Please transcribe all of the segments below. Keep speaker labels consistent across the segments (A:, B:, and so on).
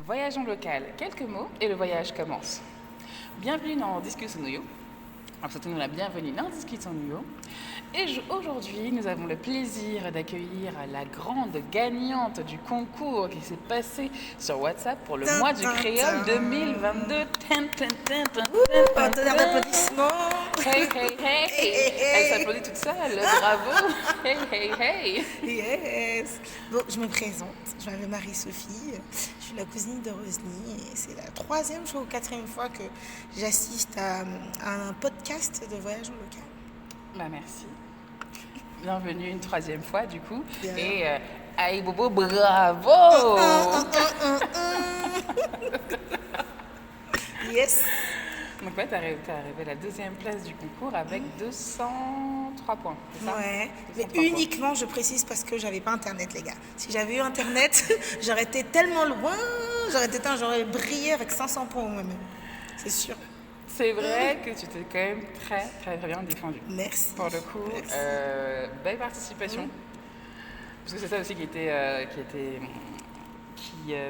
A: Voyageons local, quelques mots et le voyage commence. Bienvenue dans Discussion Nuyo. Absolument la bienvenue dans Discussion Nuyo. Et aujourd'hui, nous avons le plaisir d'accueillir la grande gagnante du concours qui s'est passé sur WhatsApp pour le mois du créole 2022.
B: Partenaire d'applaudissements.
A: Hey, hey, hey. Elle s'applaudit toute seule, bravo. Hey, hey, hey.
B: Yes. Bon, je me présente. Je m'appelle Marie-Sophie. Je suis la cousine de Rosny et c'est la 3e, je crois, ou 4e fois que j'assiste à un podcast de voyage en local.
A: Bah merci. Bienvenue une 3e fois du coup.
B: Bien.
A: Et aïe Bobo, bravo.
B: Yes.
A: Donc ouais, t'es arrivé à la 2e place du concours avec 203 points, c'est ça?
B: Ouais, mais
A: 203
B: uniquement, je précise, parce que j'avais pas internet, les gars. Si j'avais eu internet, j'aurais été tellement loin, j'aurais brillé avec 500 points moi-même. C'est sûr.
A: C'est vrai que tu t'es quand même très très très bien défendu.
B: Merci.
A: Pour le coup,
B: Merci.
A: belle participation. Parce que c'est ça aussi qui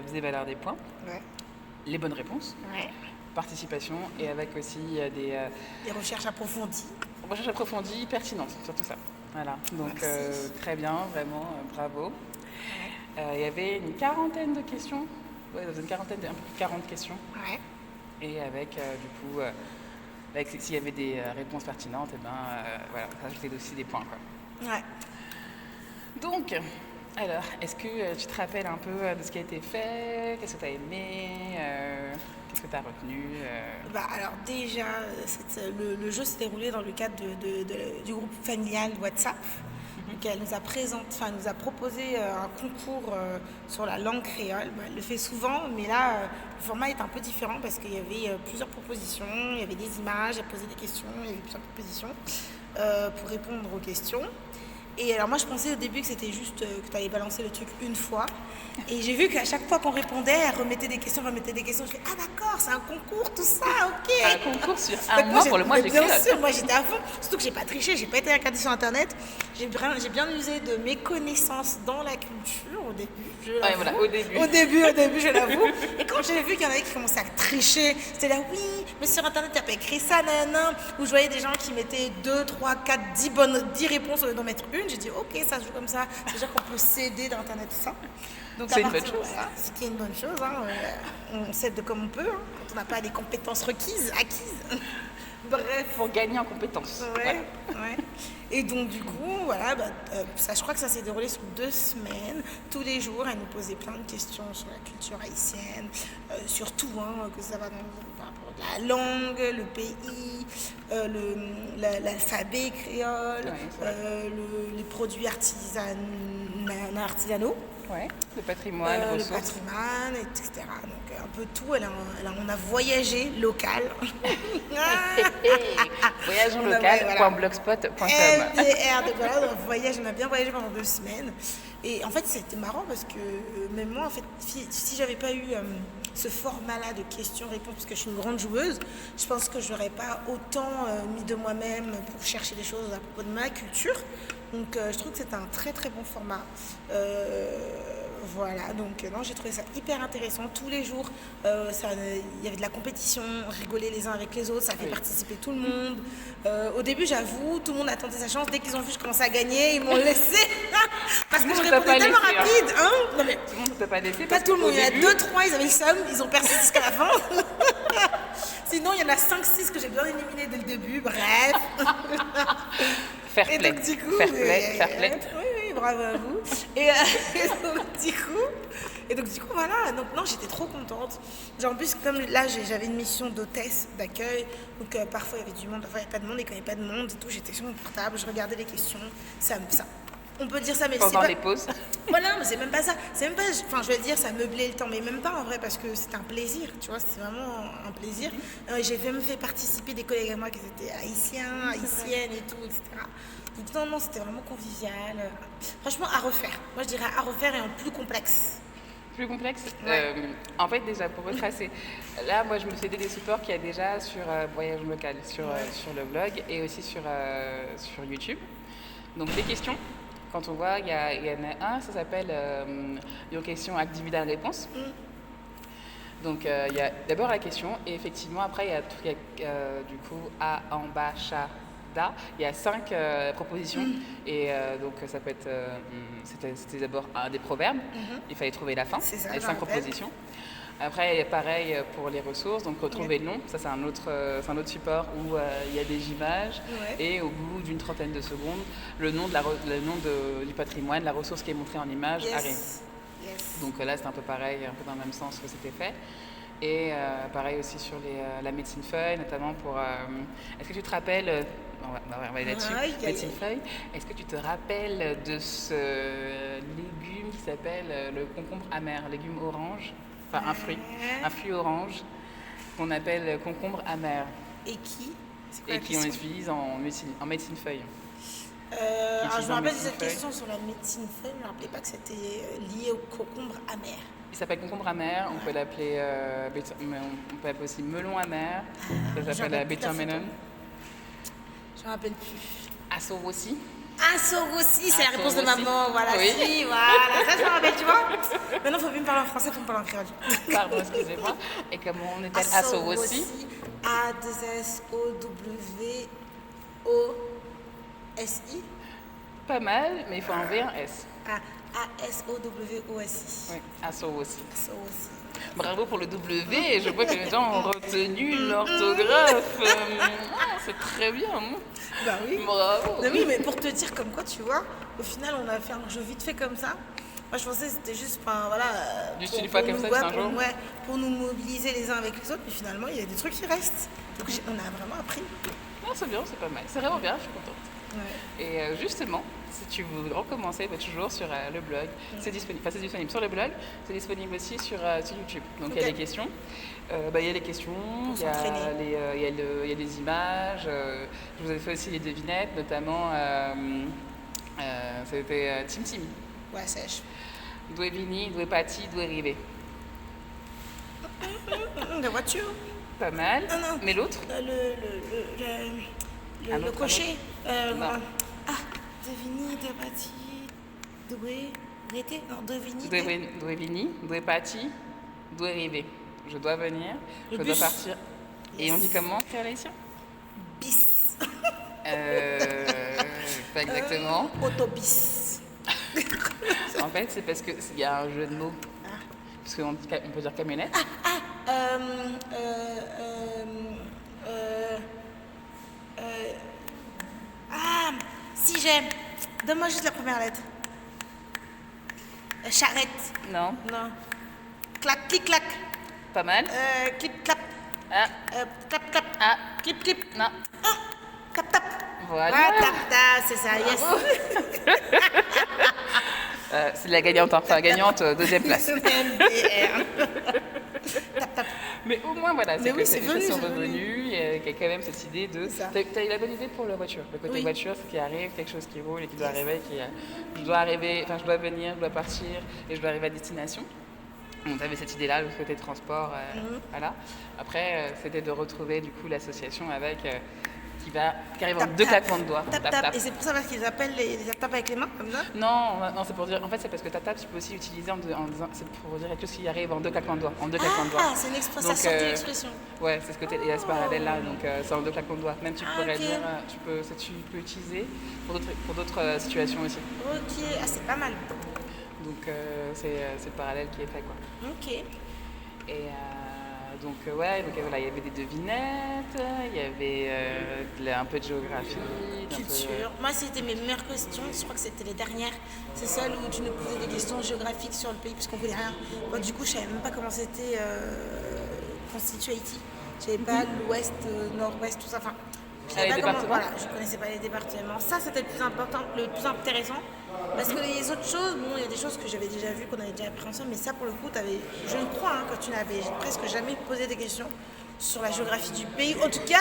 A: faisait valoir des points.
B: Ouais.
A: Les bonnes réponses,
B: Ouais.
A: participation et avec aussi des
B: Des recherches approfondies.
A: recherches approfondies, pertinentes, surtout ça. Voilà, donc
B: Merci.
A: très bien, vraiment, bravo. Il y avait une quarantaine de questions, ouais, un peu plus de 40 questions.
B: Ouais.
A: Et avec, du coup, s'il y avait des réponses pertinentes, et voilà, ça ajoutait aussi des points, quoi.
B: Ouais.
A: Donc, alors, est-ce que tu te rappelles un peu de ce qui a été fait? Qu'est-ce que tu as aimé? Qu'est-ce que tu as retenu?
B: Bah, alors déjà, le jeu s'est déroulé dans le cadre du groupe familial WhatsApp. Donc elle nous a proposé un concours sur la langue créole. Bah, elle le fait souvent, mais là, le format est un peu différent parce qu'il y avait plusieurs propositions, il y avait des images, elle posait des questions, il y avait plusieurs propositions pour répondre aux questions. Et alors moi je pensais au début que c'était juste que tu allais balancer le truc une fois. Et j'ai vu qu'à chaque fois qu'on répondait, elle remettait des questions. Je fais ah d'accord, c'est un concours, tout ça, ok.
A: Un concours sur un
B: Donc,
A: mois pour le mois du
B: Bien
A: créole.
B: sûr, moi j'étais à fond. Surtout que j'ai pas triché, j'ai pas été regarder sur internet. J'ai bien usé de mes connaissances dans la culture au début. Je l'avoue.
A: Ouais, voilà, au début.
B: Au début, je l'avoue. Et quand j'ai vu qu'il y en avait qui commençaient à tricher, c'était là, oui, mais sur internet, tu n'as pas écrit ça, nanana. Où je voyais des gens qui mettaient 2, 3, 4, 10 réponses au lieu d'en mettre une. J'ai dit, ok, ça se joue comme ça. C'est-à-dire qu'on peut s'aider d'internet, tout ça. Donc,
A: C'est
B: à
A: une bonne
B: partir de
A: chose.
B: là, ce qui est une bonne chose, hein, on s'aide comme on peut, hein, quand on n'a pas les compétences acquises. Bref.
A: Pour gagner en compétences.
B: Ouais, ouais. Et donc du coup, voilà, ça, je crois que ça s'est déroulé sur 2 semaines. Tous les jours, elle nous posait plein de questions sur la culture haïtienne, sur tout, hein, que ça va par rapport à la langue, le pays, l'alphabet créole,
A: Ouais,
B: les produits artisanaux.
A: Ouais, le patrimoine,
B: Le
A: ressources.
B: patrimoine, etc. Donc un peu tout, on a voyagé local.
A: Voyageonlocal.blogspot.com.
B: LDR, donc voilà, on a bien voyagé pendant 2 semaines. Et en fait, c'était marrant parce que même moi, en fait, si j'avais pas eu ce format-là de questions-réponses, parce que je suis une grande joueuse, je pense que je n'aurais pas autant mis de moi-même pour chercher des choses à propos de ma culture. Donc je trouve que c'est un très très bon format. Voilà, donc non, j'ai trouvé ça hyper intéressant. Tous les jours, il y avait de la compétition, on rigolait les uns avec les autres, ça fait participer tout le monde. Au début, j'avoue, tout le monde a tenté sa chance. Dès qu'ils ont vu que je commençais à gagner, ils m'ont laissé. Parce que je répondais tellement rapide. Hein, non, mais
A: Tout le monde ne peut pas laisser.
B: pas tout le monde. Il y en a 2, 3, ils avaient le seum, ils ont persisté jusqu'à la fin. Sinon, il y en a 5, 6 que j'ai bien éliminé dès le début. Bref.
A: Fair
B: Et
A: play.
B: donc, du coup,
A: Fair play.
B: oui, bravo à vous. Et donc, du coup, voilà. Donc, non, j'étais trop contente. Genre, en plus, comme là, j'avais une mission d'hôtesse, d'accueil. Donc, parfois, il y avait du monde, parfois, il n'y avait pas de monde. Et quand il n'y avait pas de monde et tout, j'étais sur mon portable, je regardais les questions. Ça, on peut dire ça, mais c'est
A: Pendant
B: pas...
A: les pauses.
B: Voilà, mais c'est même pas ça. C'est même pas... Enfin, je vais dire, ça meublait le temps, mais même pas en vrai, parce que c'était un plaisir, tu vois, c'était vraiment un plaisir. J'ai même fait participer des collègues à moi qui étaient haïtiennes et tout, etc. Donc, non, c'était vraiment convivial. Franchement, à refaire. Moi, je dirais à refaire et en plus complexe.
A: Plus complexe.
B: Ouais.
A: En fait, déjà, pour retracer, là, moi, je me suis aidé des supports qu'il y a déjà sur Voyage Local, sur le blog et aussi sur YouTube. Donc, des questions. Quand on voit, il y en a un, ça s'appelle une question activité à réponse. Donc il y a d'abord la question et effectivement après il y a du coup A en bas chat da. Il y a 5 propositions et donc ça peut être c'était d'abord un des proverbes. Il fallait trouver la fin.
B: C'est ça,
A: Les
B: je
A: 5
B: rappelle.
A: propositions. Après pareil pour les ressources, donc retrouver le nom, ça c'est un autre support où il y a des images et au bout d'une trentaine de secondes, le nom du patrimoine, la ressource qui est montrée en image arrive. Donc là c'est un peu pareil, un peu dans le même sens que c'était fait. Et pareil aussi sur la médecine feuille, notamment pour... est-ce que tu te rappelles... on va aller là-dessus. Médecine feuille. Est-ce que tu te rappelles de ce légume qui s'appelle le concombre amer, légume orange, enfin un fruit orange qu'on appelle concombre amer.
B: Et qui
A: on utilise en médecine feuille.
B: Alors je me rappelle de cette question sur la médecine feuille, je ne me rappelais pas que c'était lié au concombre amer.
A: Il s'appelle concombre amer, on peut l'appeler aussi melon amer, ça s'appelle bitter melon.
B: Je ne me rappelle plus.
A: Assorossi.
B: Assorossi, c'est la réponse de maman, voilà. Oui. Si, voilà, ça je me rappelle, tu vois. Maintenant, il ne faut plus me parler en français, il faut me parler en créole.
A: Pardon, excusez-moi. Et comment on appelle Assorossi?
B: A-2-S-O-W-O-S-I.
A: Pas mal, mais il faut enlever un S.
B: A-S-O-W-O-S-I.
A: Oui, Assorossi.
B: Assorossi.
A: Bravo pour le W, je vois que les gens ont retenu l'orthographe. C'est très bien.
B: Bah oui.
A: Bravo.
B: Non, oui, mais pour te dire comme quoi, tu vois, au final, on a fait un jeu vite fait comme ça. Moi, je pensais que c'était juste, voilà,
A: juste une fois comme ça, c'est un jour.
B: Pour nous mobiliser les uns avec les autres, mais finalement, il y a des trucs qui restent. Donc, on a vraiment appris.
A: Non, c'est bien, c'est pas mal. C'est vraiment bien, je suis contente.
B: Ouais.
A: Et justement, si tu veux recommencer, toujours sur le blog, c'est disponible sur le blog, c'est disponible aussi sur YouTube. Donc il y a des questions, il y a les questions, il y a des images, je vous ai fait aussi les devinettes, notamment c'était Tim Tim.
B: Ouais, sèche.
A: D'où est Vini, d'où est Patti, d'où est Rivé.
B: La voiture.
A: Pas mal.
B: Non.
A: Mais l'autre
B: le cocher.
A: Non.
B: Devini, de Patti, doué, rété, non, devini.
A: D'où est Vini, d'où est Patti, d'où est Rivé. Je dois venir, je dois partir. Yes. Et on dit comment, Créalicien?
B: Bis.
A: Pas exactement.
B: Autobus.
A: En fait, c'est parce qu'il y a un jeu de mots. Parce qu'on peut dire camionnette.
B: Si j'aime. Donne-moi juste la première lettre. Charrette.
A: Non.
B: Clac, clic, clac.
A: Pas mal.
B: Clip, clap. Clap, clap. Clip, clip.
A: Non.
B: Tap, tap.
A: Voilà.
B: Tap, tap, c'est ça, yes.
A: C'est la gagnante, deuxième place.
B: MDR. Tap, tap.
A: Mais au moins, voilà, c'est que
B: oui,
A: les choses sont revenues, il y a quand même cette idée de... T'as eu la bonne idée pour la voiture. Le côté voiture, c'est qu'il arrive, quelque chose qui roule et qui doit arriver, je dois venir, je dois partir et je dois arriver à destination. Donc, tu avais cette idée-là, le côté transport, voilà. Après, c'était de retrouver, du coup, l'association avec... qui arrive en deux claquements de doigts.
B: Tap, tap. Et c'est pour ça parce qu'ils appellent les tap avec les mains, comme ça?
A: Non, c'est pour dire... En fait, c'est parce que tap, tu peux aussi utiliser en disant... C'est pour dire quelque chose qui arrive en deux claquements de doigts.
B: C'est une expression, ça sort d'une expression.
A: Ouais, c'est ce côté... Il y a ce parallèle-là, donc c'est en deux claquements de doigts. Même tu pourrais dire... Tu peux utiliser pour d'autres situations aussi.
B: Ok, c'est pas mal.
A: Donc c'est le parallèle qui est fait, quoi.
B: Ok.
A: Et... donc voilà, il y avait des devinettes, il y avait un peu de géographie.
B: Culture. Moi, c'était mes meilleures questions, je crois que c'était les dernières. C'est celles où tu nous posais des questions géographiques sur le pays, puisqu'on ne connaît rien. Moi, du coup, je ne savais même pas comment c'était constitué Haïti. Je ne savais pas l'ouest, nord-ouest, tout ça. Enfin, je ne connaissais pas les départements. Ça, c'était le plus important, le plus intéressant. Parce que les autres choses, il y a des choses que j'avais déjà vues, qu'on avait déjà appris ensemble, mais ça, pour le coup, je ne crois que tu n'avais presque jamais posé des questions sur la géographie du pays. En tout cas,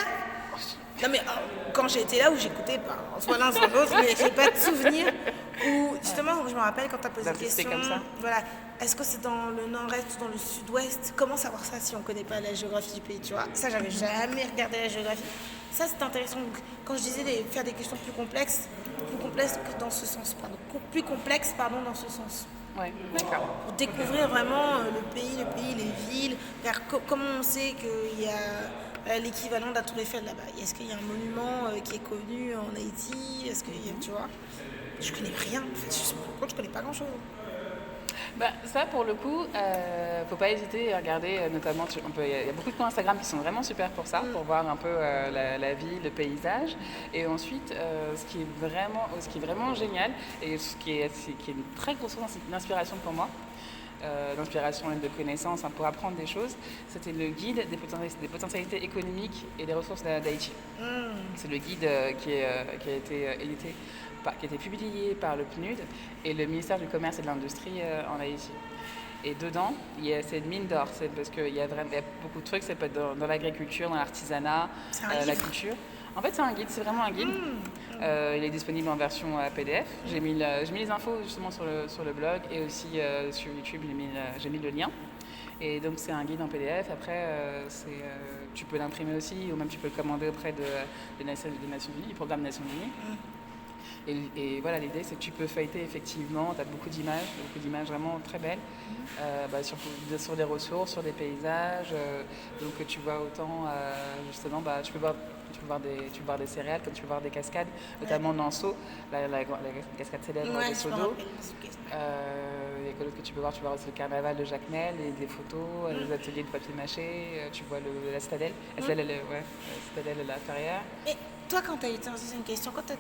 B: non mais quand j'ai été là où j'écoutais, soit l'un soit l'autre, mais j'ai pas de souvenir où, justement, je me rappelle quand tu as posé des questions.
A: Comme ça.
B: Voilà. Est-ce que c'est dans le nord-est ou dans le sud-ouest? Comment savoir ça si on ne connaît pas la géographie du pays, tu vois? Ça, j'avais jamais regardé la géographie. Ça, c'est intéressant. Donc, quand je disais faire des questions plus complexes que dans ce sens, plus complexes, dans ce sens.
A: Ouais, d'accord.
B: Pour découvrir vraiment le pays, les villes, Car comment on sait qu'il y a l'équivalent de la Tour Eiffel là-bas? Est-ce qu'il y a un monument qui est connu en Haïti? Est-ce qu'il y a, tu vois? Je connais rien. En fait, je connais pas grand-chose.
A: Ça, pour le coup, faut pas hésiter à regarder, notamment, il y a beaucoup de comptes Instagram qui sont vraiment super pour ça, pour voir un peu la vie, le paysage. Et ensuite, ce qui est vraiment génial, et qui est une très grosse source d'inspiration pour moi, d'inspiration et de connaissances pour apprendre des choses, c'était le guide des potentialités économiques et des ressources d'Haïti. C'est le guide qui a été édité, qui a été publié par le PNUD et le ministère du Commerce et de l'Industrie en Haïti. Et dedans, c'est une mine d'or, parce qu'il y a beaucoup de trucs, ça peut être dans l'agriculture, dans l'artisanat, la culture. En fait, c'est vraiment un guide. Il est disponible en version PDF. J'ai mis les infos justement sur le blog et aussi sur YouTube, j'ai mis le lien. Et donc, c'est un guide en PDF. Après, tu peux l'imprimer aussi, ou même tu peux le commander auprès des Nations Unies, du programme des Nations Unies. Et voilà, l'idée, c'est que tu peux feuilleter effectivement, tu as beaucoup d'images vraiment très belles, sur des ressources, sur des paysages. Donc tu vois autant, justement, tu peux voir des céréales, comme tu peux voir des cascades, notamment Nanso, la cascade célèbre de Sodo. Et que tu peux voir aussi le carnaval de Jacmel, et des photos, les ateliers de papier mâché, tu vois la citadelle, la citadelle de la Ferrière.
B: Toi, quand tu as été, c'est une question, quand tu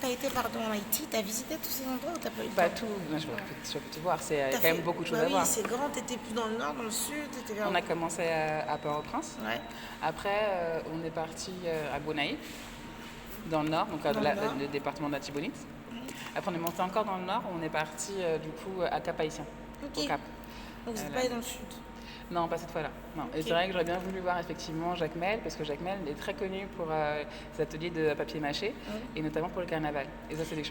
B: as été en Haïti, tu as visité tous ces endroits ou tu n'as pas eu le temps?
A: Tout, je peux te voir, il y a quand même beaucoup de choses à voir.
B: Oui, c'est grand, tu étais plus dans le nord, dans le sud?
A: On a commencé à Port-au-Prince. Ouais. Après, on est parti à Bonaï, dans le nord, donc le département de la Tibonite. Après, on est monté encore dans le nord, on est parti du coup à Cap-Haïtien, au Cap.
B: Donc vous n'êtes pas allé dans le sud?
A: Non, pas cette fois-là. Non. Okay. Et c'est vrai que j'aurais bien voulu voir effectivement Jacmel, parce que Jacmel est très connu pour ses ateliers de papier mâché, et notamment pour le carnaval. Et ça, c'est quelque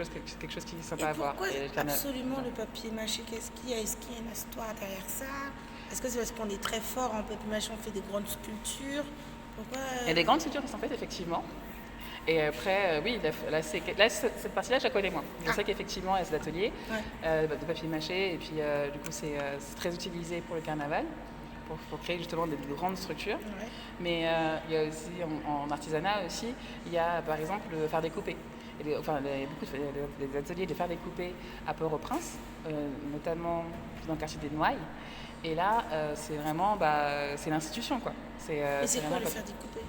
A: chose qui est sympa à voir.
B: Et absolument le papier mâché, qu'est-ce qu'il y a? Est-ce qu'il y a une histoire derrière ça? Est-ce que c'est parce qu'on est très fort en papier mâché, on fait des grandes sculptures? Pourquoi
A: Il y a des grandes sculptures qui sont faites, effectivement. Et après, oui, cette partie-là, je la connais moins. Je sais qu'effectivement, il y a cet atelier de papier mâché, et puis du coup, c'est très utilisé pour le carnaval. Pour créer justement des grandes structures. Ouais. Mais il y a aussi, en artisanat aussi, il y a par exemple le fer découpé. Il y a beaucoup des ateliers de fer découpé à Port-au-Prince, notamment dans le quartier des Noailles. Et là, c'est vraiment c'est l'institution, quoi.
B: Et c'est quoi le fer découpé?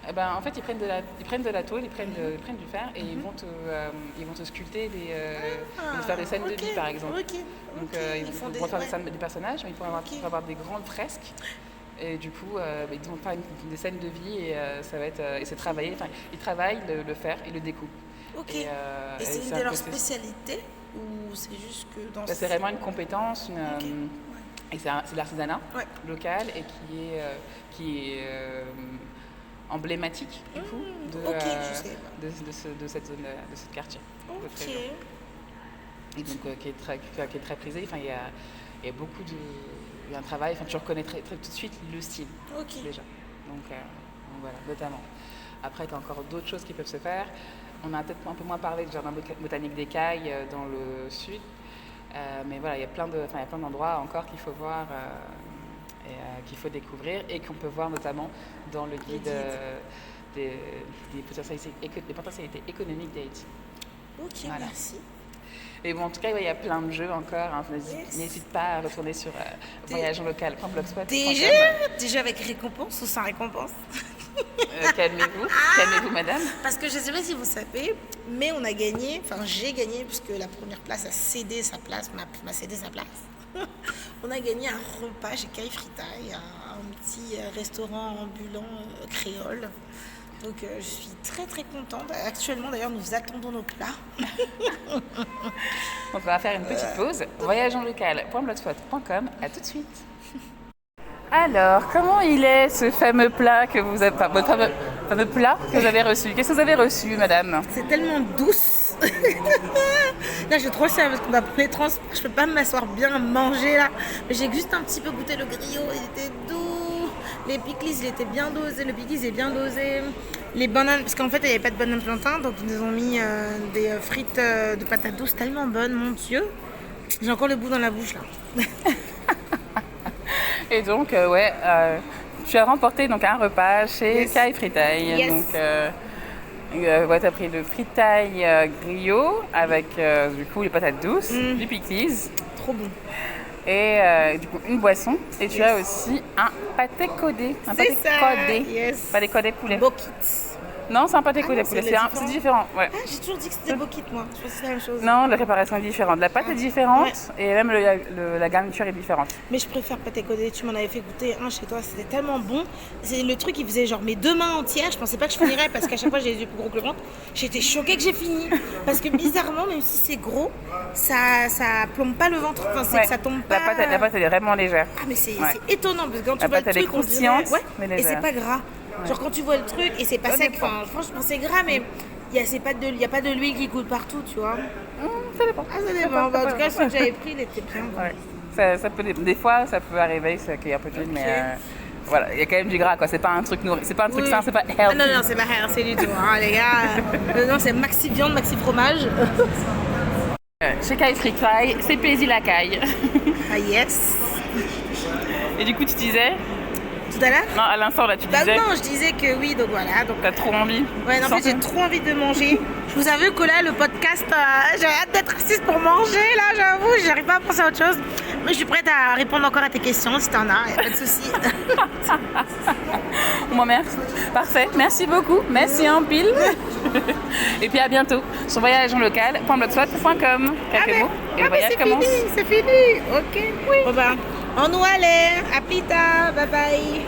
A: En fait, ils prennent de la tôle, ils prennent du fer et ils vont te sculpter ils vont faire des scènes de vie, par exemple. Donc, ils vont faire des scènes des personnages, mais ils vont avoir des grandes fresques. Et du coup, ils vont faire des scènes de vie et ça va être et c'est travaillé. Enfin, ils travaillent le fer et le découpent.
B: Et c'est une de leurs spécialités ou c'est juste que dans
A: c'est vraiment une compétence, et c'est de l'artisanat local et qui est emblématique du coup de cette zone, de ce quartier. Et donc qui est très prisé. Enfin, il y a beaucoup il y a un travail. Enfin, tu reconnais tout de suite le style déjà. Donc voilà, notamment. Après, tu as encore d'autres choses qui peuvent se faire. On a peut-être un peu moins parlé du jardin botanique des Cailles dans le sud, mais voilà, il y a plein d'endroits encore qu'il faut voir. Qu'il faut découvrir et qu'on peut voir notamment dans le guide des potentialités économiques d'Haïti.
B: Voilà. Merci.
A: Et bon, en tout cas, il y a plein de jeux encore. Hein. N'hésite pas à retourner sur voyageonlocal.blogspot.com.
B: Déjà avec récompense ou sans récompense?
A: Calmez-vous, madame.
B: Parce que je ne sais pas si vous savez, mais on a gagné, j'ai gagné, puisque la première place a cédé sa place, m'a cédé sa place. On a gagné un repas chez Kai Fritaille, un petit restaurant ambulant créole. Donc je suis très très contente. Actuellement d'ailleurs nous attendons nos plats.
A: On va faire une petite pause. voyageonlocal.blogspot.com. À tout de suite. Alors, comment il est ce fameux plat que vous avez, fameux plat que vous avez reçu? Qu'est-ce que vous avez reçu, madame?
B: C'est tellement douce. Là, j'ai trop le seum parce qu'on va prendre les transports. Je peux pas m'asseoir bien manger là. Mais j'ai juste un petit peu goûté le griot. Il était doux. Les pickles, il était bien dosé. Le pickles est bien dosé. Les bananes, parce qu'en fait, il n'y avait pas de bananes plantain, donc ils nous ont mis des frites de patates douces tellement bonnes, mon Dieu. J'ai encore le bout dans la bouche là.
A: Et donc, tu as remporté donc un repas chez Kai Fritaille.
B: Yes.
A: Donc, tu as pris le fritaille griot avec du coup les patates douces, du pickles
B: Trop bon.
A: et du coup une boisson. Et tu as aussi un pâté codé. Un
B: C'est
A: pâté
B: ça,
A: codé.
B: yes.
A: Pâté codé poulet.
B: Bokit.
A: Non, c'est un pâté codé
B: non,
A: poulet.
B: c'est
A: C'est différent. Ouais.
B: Ah, j'ai toujours dit que c'était Bokit, moi. Je pense que c'est la même chose.
A: Non, la préparation est différente. La pâte est différente et même la garniture est différente.
B: Mais je préfère pâté codé. Tu m'en avais fait goûter un chez toi. C'était tellement bon. C'est le truc, il faisait genre mes 2 mains entières. Je pensais pas que je finirais parce qu'à chaque fois, j'ai les yeux plus gros que le ventre. J'étais choquée que j'ai fini. Parce que bizarrement, même si c'est gros, ça plombe pas le ventre. Enfin, c'est que ça tombe pas.
A: La pâte, elle est vraiment légère.
B: Ah, mais c'est étonnant parce que quand tu vois
A: La
B: le
A: pâte, elle est
B: truc, on dirait.
A: croustillante, mais
B: Et c'est
A: légère.
B: pas gras. Genre quand tu vois le truc et c'est pas
A: Ça
B: sec.
A: dépend.
B: Enfin, franchement, c'est gras, mais il y a pas de l'huile qui coule partout, tu vois.
A: Ça dépend.
B: Ah, ça dépend. Bah, en tout cas, celui que j'avais pris, il était bien.
A: Ouais. Ça peut, des fois, ça peut arriver qu'il y a un peu d'huile, mais voilà, il y a quand même du gras, quoi. C'est pas un truc nourri, c'est pas un truc sain, c'est pas healthy.
B: Ah, non, c'est pas healthy du tout, hein, les gars. Non, c'est maxi viande, maxi fromage.
A: Chez Kai Fritaille, c'est plaisir la caille.
B: Ah, yes.
A: Et du coup, tu disais
B: Tout à l'heure?
A: Non, à l'instant, là, tu
B: Bah
A: disais
B: non, je disais que oui, donc voilà. Donc...
A: T'as trop envie.
B: Ouais, non, en fait, j'ai trop envie de manger. Je vous avoue que là, le podcast, j'ai hâte d'être assise pour manger, là, j'avoue, j'arrive pas à penser à autre chose. Mais je suis prête à répondre encore à tes questions si t'en as, y a pas de souci.
A: Bon, merci. Parfait. Merci beaucoup. Merci en pile. Et puis à bientôt sur voyageonlocal.blogspot.com. Quelques mots et le voyage commence.
B: C'est fini. Ok. Oui. Bon, bah, on nous allait. À plus tard. Bye bye.